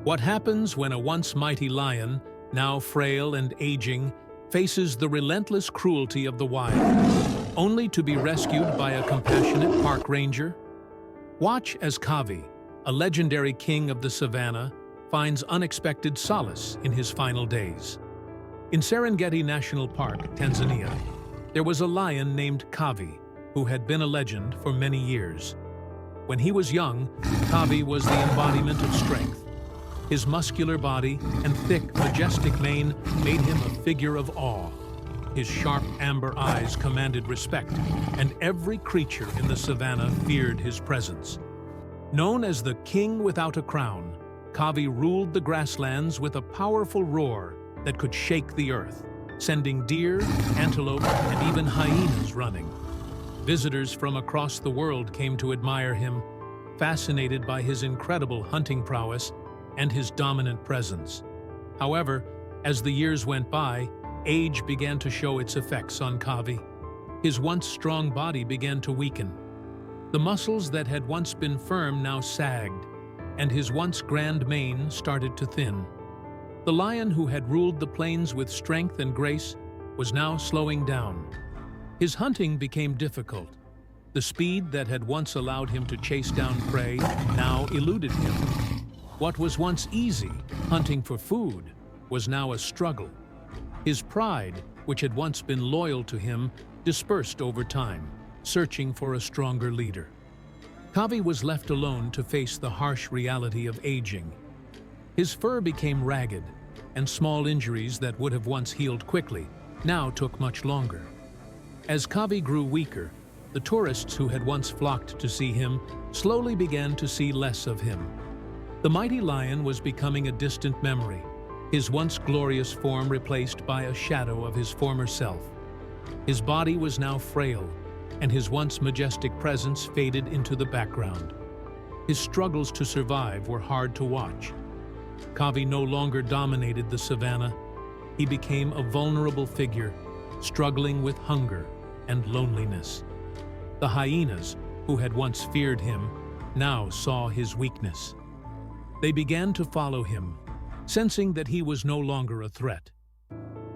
What happens when a once mighty lion, now frail and aging, faces the relentless cruelty of the wild, only to be rescued by a compassionate park ranger? Watch as Kavi, a legendary king of the savannah, finds unexpected solace in his final days. In Serengeti National Park, Tanzania, there was a lion named Kavi, who had been a legend for many years. When he was young, Kavi was the embodiment of strength. His muscular body and thick, majestic mane made him a figure of awe. His sharp amber eyes commanded respect, and every creature in the savannah feared his presence. Known as the king without a crown, Kavi ruled the grasslands with a powerful roar that could shake the earth, sending deer, antelope, and even hyenas running. Visitors from across the world came to admire him, fascinated by his incredible hunting prowess and his dominant presence. However, as the years went by, age began to show its effects on Kavi. His once strong body began to weaken. The muscles that had once been firm now sagged, and his once grand mane started to thin. The lion who had ruled the plains with strength and grace was now slowing down. His hunting became difficult. The speed that had once allowed him to chase down prey now eluded him. What was once easy, hunting for food, was now a struggle. His pride, which had once been loyal to him, dispersed over time, searching for a stronger leader. Kavi was left alone to face the harsh reality of aging. His fur became ragged, and small injuries that would have once healed quickly now took much longer. As Kavi grew weaker, the tourists who had once flocked to see him slowly began to see less of him. The mighty lion was becoming a distant memory, his once glorious form replaced by a shadow of his former self. His body was now frail, and his once majestic presence faded into the background. His struggles to survive were hard to watch. Kavi no longer dominated the savannah. He became a vulnerable figure, struggling with hunger and loneliness. The hyenas, who had once feared him, now saw his weakness. They began to follow him, sensing that he was no longer a threat.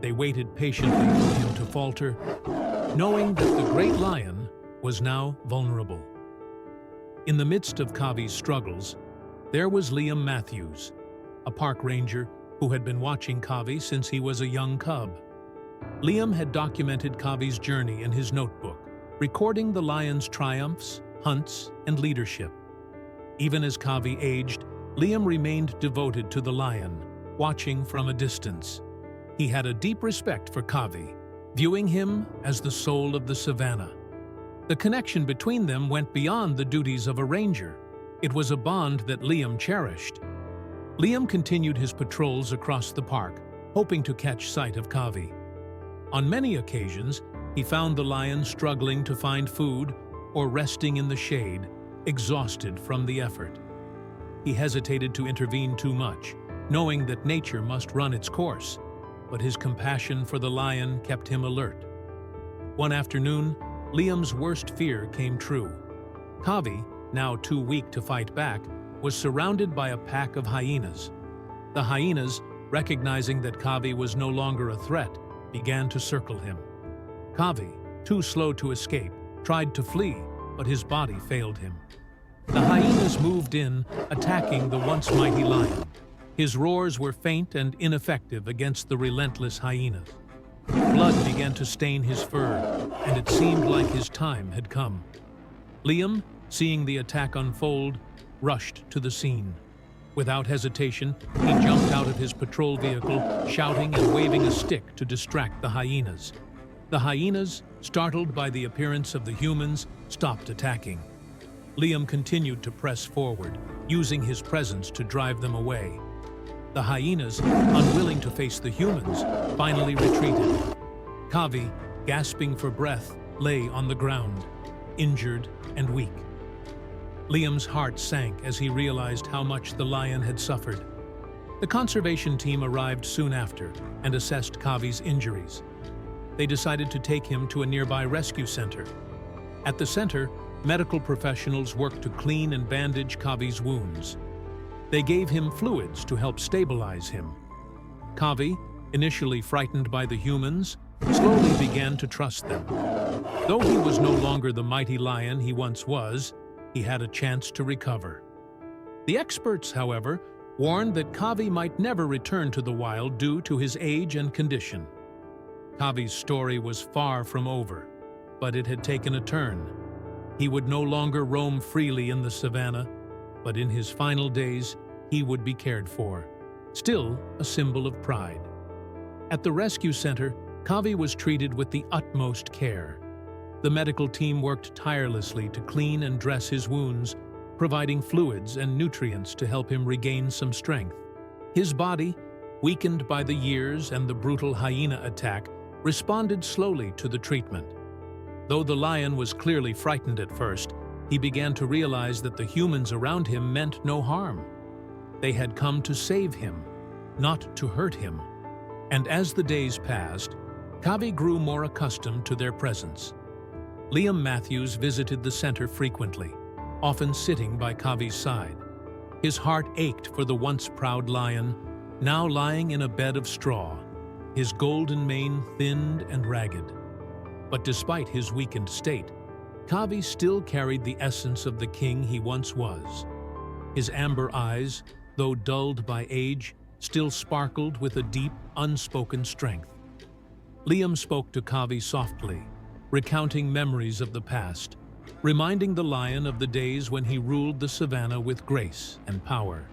They waited patiently for him to falter, knowing that the great lion was now vulnerable. In the midst of Kavi's struggles, there was Liam Matthews, a park ranger who had been watching Kavi since he was a young cub. Liam had documented Kavi's journey in his notebook, recording the lion's triumphs, hunts, and leadership. Even as Kavi aged, Liam remained devoted to the lion, watching from a distance. He had a deep respect for Kavi, viewing him as the soul of the savannah. The connection between them went beyond the duties of a ranger. It was a bond that Liam cherished. Liam continued his patrols across the park, hoping to catch sight of Kavi. On many occasions, he found the lion struggling to find food or resting in the shade, exhausted from the effort. He hesitated to intervene too much, knowing that nature must run its course, but his compassion for the lion kept him alert. One afternoon, Liam's worst fear came true. Kavi, now too weak to fight back, was surrounded by a pack of hyenas. The hyenas, recognizing that Kavi was no longer a threat, began to circle him. Kavi, too slow to escape, tried to flee, but his body failed him. The hyenas moved in, attacking the once mighty lion. His roars were faint and ineffective against the relentless hyenas. Blood began to stain his fur, and it seemed like his time had come. Liam, seeing the attack unfold, rushed to the scene. Without hesitation, he jumped out of his patrol vehicle, shouting and waving a stick to distract the hyenas. The hyenas, startled by the appearance of the humans, stopped attacking. Liam continued to press forward, using his presence to drive them away. The hyenas, unwilling to face the humans, finally retreated. Kavi, gasping for breath, lay on the ground, injured and weak. Liam's heart sank as he realized how much the lion had suffered. The conservation team arrived soon after and assessed Kavi's injuries. They decided to take him to a nearby rescue center. At the center, medical professionals worked to clean and bandage Kavi's wounds. They gave him fluids to help stabilize him. Kavi, initially frightened by the humans, slowly began to trust them. Though he was no longer the mighty lion he once was, he had a chance to recover. The experts, however, warned that Kavi might never return to the wild due to his age and condition. Kavi's story was far from over, but it had taken a turn. He would no longer roam freely in the savannah, but in his final days, he would be cared for, still a symbol of pride. At the rescue center, Kavi was treated with the utmost care. The medical team worked tirelessly to clean and dress his wounds, providing fluids and nutrients to help him regain some strength. His body, weakened by the years and the brutal hyena attack, responded slowly to the treatment. Though the lion was clearly frightened at first, he began to realize that the humans around him meant no harm. They had come to save him, not to hurt him. And as the days passed, Kavi grew more accustomed to their presence. Liam Matthews visited the center frequently, often sitting by Kavi's side. His heart ached for the once proud lion, now lying in a bed of straw, his golden mane thinned and ragged. But despite his weakened state, Kavi still carried the essence of the king he once was. His amber eyes, though dulled by age, still sparkled with a deep, unspoken strength. Liam spoke to Kavi softly, recounting memories of the past, reminding the lion of the days when he ruled the savannah with grace and power.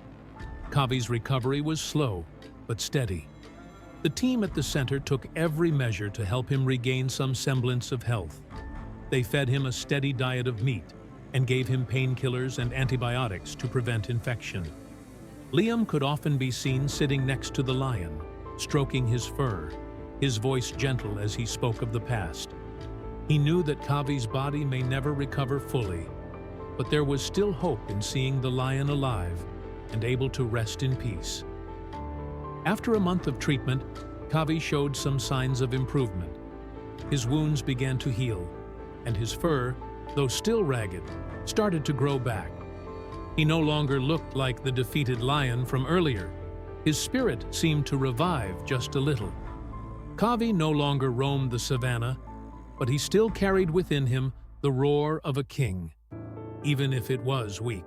Kavi's recovery was slow, but steady. The team at the center took every measure to help him regain some semblance of health. They fed him a steady diet of meat and gave him painkillers and antibiotics to prevent infection. Liam could often be seen sitting next to the lion, stroking his fur, his voice gentle as he spoke of the past. He knew that Kavi's body may never recover fully, but there was still hope in seeing the lion alive and able to rest in peace. After a month of treatment, Kavi showed some signs of improvement. His wounds began to heal, and his fur, though still ragged, started to grow back. He no longer looked like the defeated lion from earlier. His spirit seemed to revive just a little. Kavi no longer roamed the savannah, but he still carried within him the roar of a king, even if it was weak.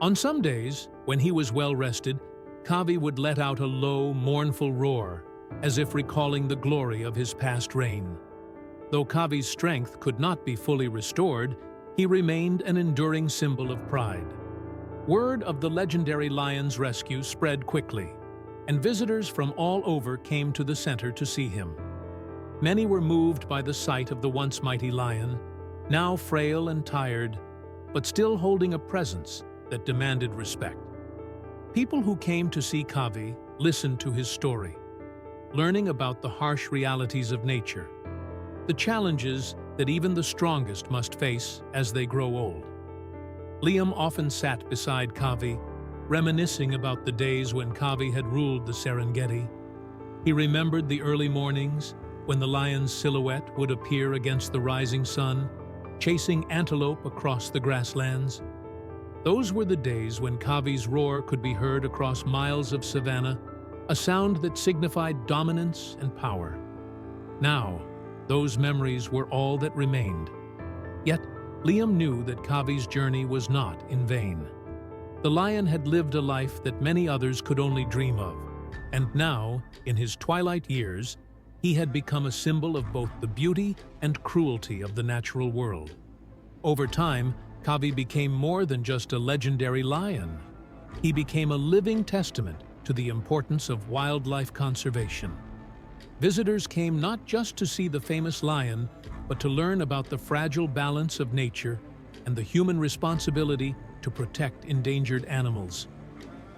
On some days, when he was well rested, Kavi would let out a low, mournful roar, as if recalling the glory of his past reign. Though Kavi's strength could not be fully restored, he remained an enduring symbol of pride. Word of the legendary lion's rescue spread quickly, and visitors from all over came to the center to see him. Many were moved by the sight of the once mighty lion, now frail and tired, but still holding a presence that demanded respect. People who came to see Kavi listened to his story, learning about the harsh realities of nature, the challenges that even the strongest must face as they grow old. Liam often sat beside Kavi, reminiscing about the days when Kavi had ruled the Serengeti. He remembered the early mornings when the lion's silhouette would appear against the rising sun, chasing antelope across the grasslands. Those were the days when Kavi's roar could be heard across miles of savanna, a sound that signified dominance and power. Now, those memories were all that remained. Yet, Liam knew that Kavi's journey was not in vain. The lion had lived a life that many others could only dream of, and now, in his twilight years, he had become a symbol of both the beauty and cruelty of the natural world. Over time, Kavi became more than just a legendary lion. He became a living testament to the importance of wildlife conservation. Visitors came not just to see the famous lion, but to learn about the fragile balance of nature and the human responsibility to protect endangered animals.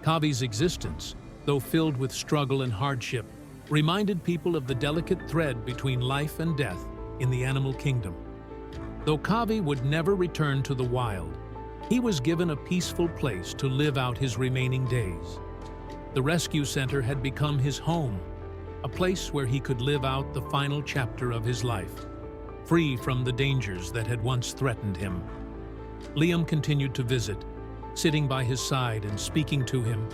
Kavi's existence, though filled with struggle and hardship, reminded people of the delicate thread between life and death in the animal kingdom. Though Kavi would never return to the wild, he was given a peaceful place to live out his remaining days. The rescue center had become his home, a place where he could live out the final chapter of his life, free from the dangers that had once threatened him. Liam continued to visit, sitting by his side and speaking to him,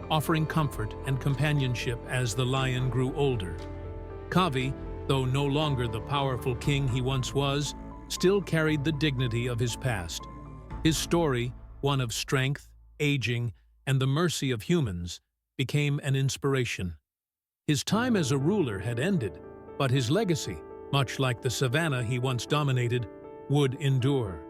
offering comfort and companionship as the lion grew older. Kavi, though no longer the powerful king he once was, still carried the dignity of his past. His story, one of strength, aging, and the mercy of humans, became an inspiration. His time as a ruler had ended, but his legacy, much like the savanna he once dominated, would endure.